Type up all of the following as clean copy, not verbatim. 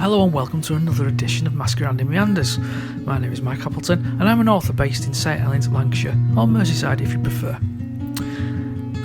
Hello and welcome to another edition of Mascarandy Meanders. My name is Mike Appleton and I'm an author based in St Helens, Lancashire, or Merseyside if you prefer.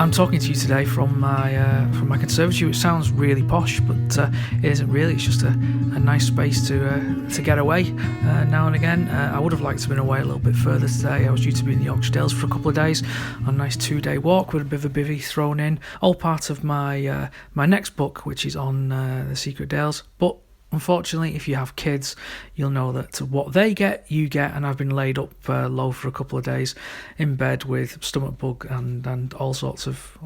I'm talking to you today from my conservatory, which sounds really posh, but it isn't really. It's just a nice space to get away now and again. I would have liked to have been away a little bit further today. I was due to be in the Yorkshire Dales for a couple of days on a nice 2-day walk with a bit of a bivvy thrown in, all part of my next book, which is on the Secret Dales. But unfortunately, if you have kids, you'll know that what they get, you get, and I've been laid up low for a couple of days in bed with stomach bug and all sorts of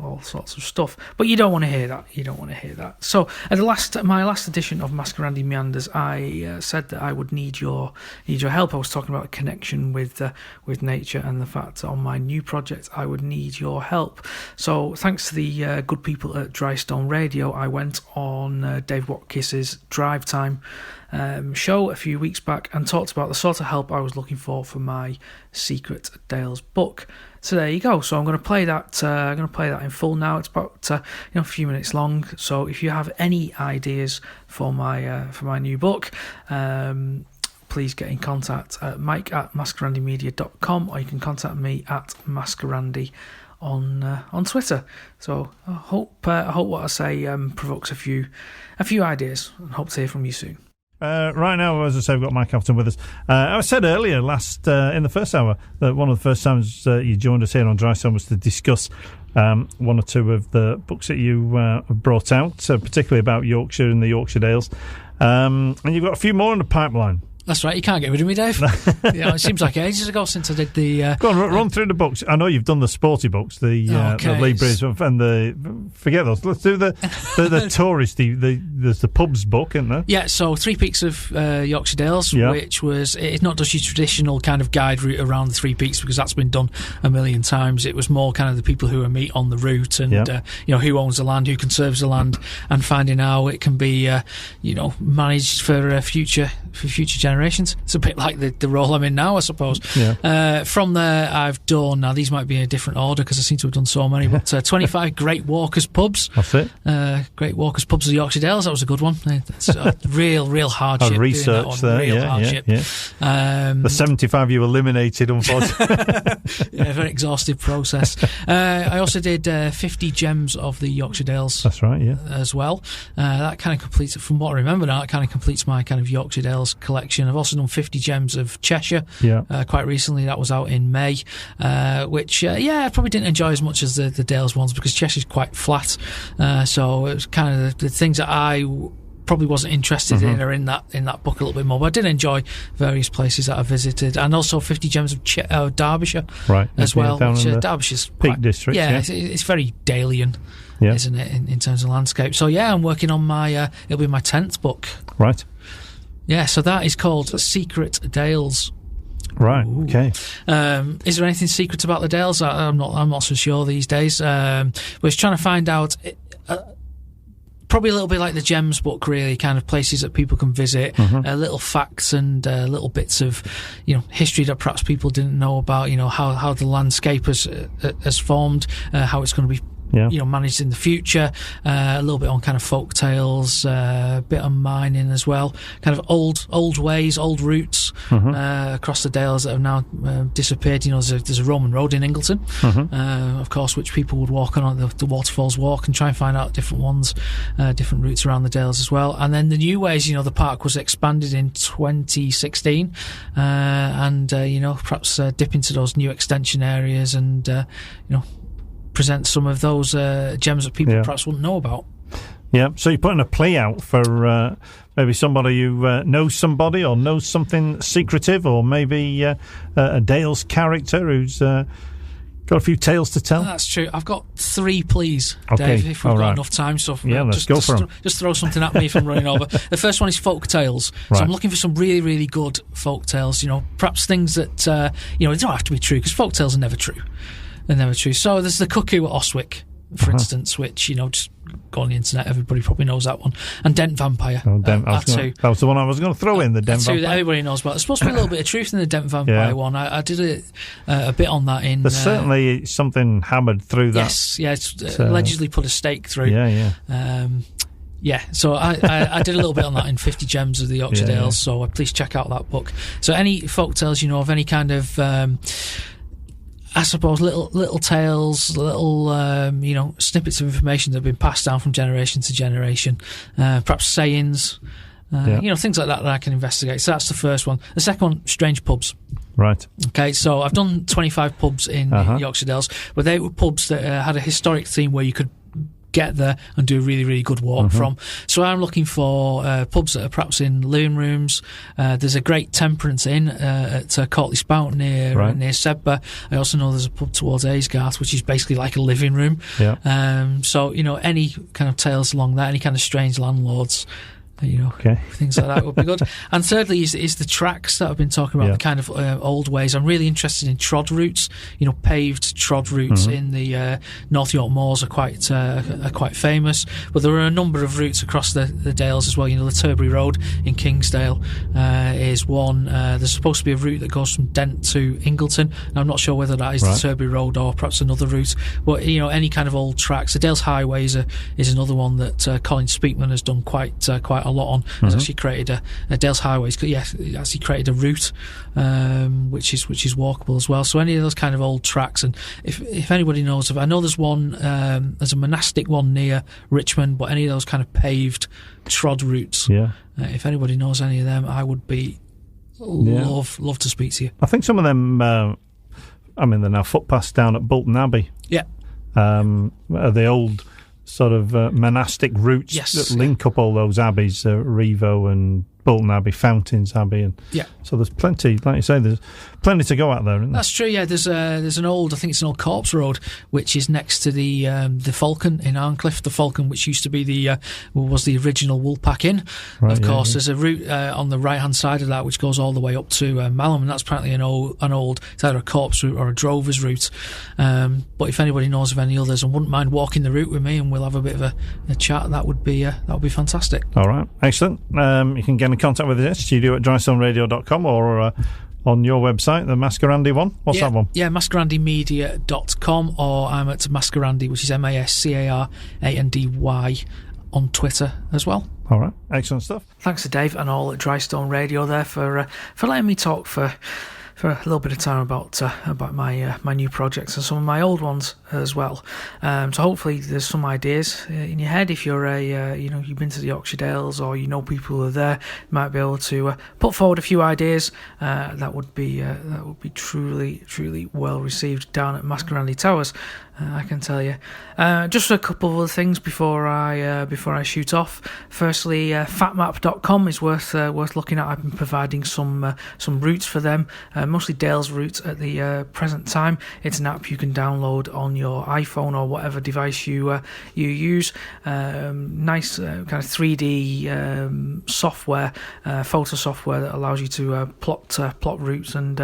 stuff. But you don't want to hear that. You don't want to hear that. So at my last edition of Mascarandy Meanders, I said that I would need your help. I was talking about a connection with nature and the fact that on my new project I would need your help. So thanks to the good people at Dry Stone Radio, I went on Dave Watkiss's Drive Time show a few weeks back and talked about the sort of help I was looking for my Secret Dales book. So there you go. So I'm going to play that. I'm going to play that in full now. It's about a few minutes long. So if you have any ideas for my new book, please get in contact at mike@mascarandymedia.com, or you can contact me at Mascarandy on Twitter. So I hope what I say provokes a few ideas, and hope to hear from you soon. Right now, as I say, we've got Mike Appleton with us. I said earlier, in the first hour, that one of the first times you joined us here on Dry Stone was to discuss one or two of the books that you brought out, particularly about Yorkshire and the Yorkshire Dales. And you've got a few more in the pipeline. That's right, you can't get rid of me, Dave. It seems like ages ago since I did the... Go on, run through the books. I know you've done the sporty books, the Libres and the... Forget those. Let's do the touristy, there's the pubs book, isn't there? Yeah, so 3 Peaks of Yorkshire Dales, which was... It's not just your traditional kind of guide route around the 3 Peaks, because that's been done a million times. It was more kind of the people who meet on the route and, who owns the land, who conserves the land, and finding how it can be, managed for future generations. It's a bit like the role I'm in now, I suppose. Yeah. From there, I've done, now these might be in a different order because I seem to have done so many, but 25 Great Walkers Pubs. That's it. Great Walkers Pubs of the Yorkshire Dales, that was a good one. It's a real hardship. Research there, real hardship. Yeah. The 75 you eliminated, unfortunately. Very exhaustive process. I also did 50 Gems of the Yorkshire Dales. That's right, yeah. As well. That kind of completes, from what I remember now, that kind of completes my kind of Yorkshire Dales collection. I've also done 50 Gems of Cheshire quite recently. That was out in May, which I probably didn't enjoy as much as the Dales ones, because Cheshire's quite flat, so it was kind of the things that I probably wasn't interested in are in that book a little bit more, but I did enjoy various places that I visited, and also 50 Gems of Derbyshire as well, which Derbyshire's Peak District. It's very Dalian, isn't it, in terms of landscape. So I'm working on my it'll be my 10th book. Right. Yeah, so that is called Secret Dales. Right. Ooh. Okay. Is there anything secret about the Dales? I'm not so sure these days. We're just trying to find out. Probably a little bit like the Gems book, really, kind of places that people can visit, little facts and little bits of, history that perhaps people didn't know about. How the landscape has formed, how it's going to be. Managed in the future, a little bit on kind of folk tales, a bit on mining as well, kind of old ways, old routes across the Dales that have now disappeared. There's a Roman road in Ingleton, of course, which people would walk on the Waterfalls Walk, and try and find out different ones, different routes around the Dales as well. And then the new ways, the park was expanded in 2016, and perhaps dip into those new extension areas and present some of those gems that people perhaps wouldn't know about. Yeah, so you're putting a plea out for maybe somebody who knows somebody or knows something secretive, or maybe a Dales character who's got a few tales to tell. That's true. I've got 3 pleas, Dave, if we've got enough time. So let's go for them. Just throw something at me if I'm running over. The first one is folk tales. Right. So I'm looking for some really, really good folk tales, perhaps things that, they don't have to be true, because folk tales are never true. They're never true. So there's the Cuckoo at Oswick, for instance, which, just go on the internet, everybody probably knows that one. And Dent Vampire. That was the one I was going to throw in, the Dent Vampire. That everybody knows about. There's supposed to be a little bit of truth in the Dent Vampire one. I did a bit on that in... There's certainly something hammered through that. Yes, it's allegedly put a stake through. Yeah, so I did a little bit on that in 50 Gems of the Yorkshire Dales, so please check out that book. So any folk tales you know of, any kind of, I suppose, little tales, little, snippets of information that have been passed down from generation to generation, perhaps sayings, things like that I can investigate. So that's the first one. The second one, strange pubs. Right. Okay, so I've done 25 pubs in Yorkshire Dales, but they were pubs that had a historic theme where you could get there and do a really, really good walk from. So I'm looking for pubs that are perhaps in living rooms. There's a great temperance inn at Courtley Spout near Sedbergh. I also know there's a pub towards Aysgarth, which is basically like a living room. Yeah. So, any kind of tales along that, any kind of strange landlords, things like that would be good. And thirdly is the tracks that I've been talking about, the kind of old ways. I'm really interested in trod routes. Paved trod routes in the North York Moors are quite famous, but there are a number of routes across the Dales as well. The Turbury Road in Kingsdale is one. There's supposed to be a route that goes from Dent to Ingleton, and I'm not sure whether that is the Turbury Road or perhaps another route, but any kind of old tracks. The Dales Highway is another one that Colin Speakman has done quite a lot on. Has actually created a Dales Highways. He actually created a route which is walkable as well. So any of those kind of old tracks, and if anybody knows of, I know there's one, there's a monastic one near Richmond, but any of those kind of paved trod routes, if anybody knows any of them, I would be love to speak to you. I think some of them, they're now footpaths down at Bolton Abbey. Yeah. The old sort of monastic routes that link up all those abbeys, Revo and Bolton Abbey, Fountains Abbey, and so there's plenty, like you say, there's plenty to go out there, isn't there? That's true. Yeah, there's an old, I think it's an old Corpse Road, which is next to the Falcon in Arncliffe. The Falcon, which used to be was the original Woolpack Inn. Of course, there's a route on the right hand side of that which goes all the way up to Malham, and that's apparently an old, it's either a Corpse route or a Drover's route. But if anybody knows of any others and wouldn't mind walking the route with me, and we'll have a bit of a chat, that would be fantastic. All right, excellent. You can get in contact with us at studio@drystoneradio.com or on your website, the Mascarandy one. What's that one? Yeah, mascarandymedia.com, or I'm at Mascarandy, which is Mascarandy on Twitter as well. All right, excellent stuff. Thanks to Dave and all at Drystone Radio there for letting me talk for a little bit of time about my new projects and some of my old ones as well. So hopefully there's some ideas in your head. If you're you've been to the Yorkshire Dales or people who are there, you might be able to put forward a few ideas. That would be truly well received down at Mascarandy Towers. I can tell you. Just a couple of other things before I shoot off. Firstly, fatmap.com is worth looking at. I've been providing some routes for them, mostly Dales routes at the present time. It's an app you can download on your iPhone or whatever device you use. Nice kind of 3D software, photo software that allows you to plot routes and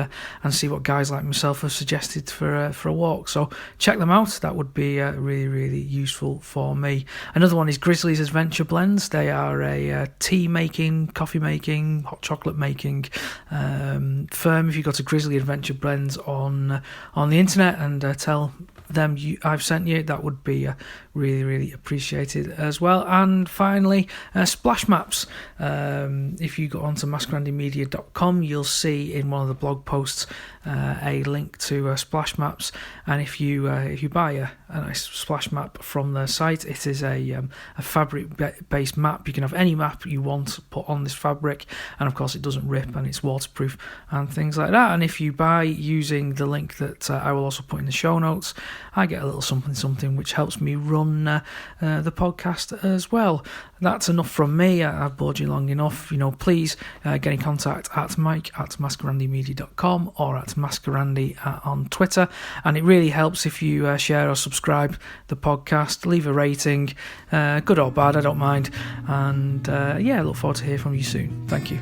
see what guys like myself have suggested for a walk. So check them out. That would be really, really useful for me. Another one is Grizzly's Adventure Blends. They are a tea making, coffee making, hot chocolate making firm. If you go to Grizzly Adventure Blends on the internet and tell them I've sent you, that would be really, really appreciated as well. And finally, splash maps. If you go onto mascarandymedia.com, you'll see in one of the blog posts a link to splash maps, and if you buy a nice splash map from their site, it is a fabric based map. You can have any map you want put on this fabric, and of course it doesn't rip and it's waterproof and things like that. And if you buy using the link that I will also put in the show notes, I get a little something which helps me run the podcast as well. That's enough from me. I've bored you long enough. Please get in contact at mike@mascarandymedia.com or at Mascarandy on Twitter. And it really helps if you share or subscribe the podcast, leave a rating, good or bad, I don't mind. And look forward to hearing from you soon. Thank you.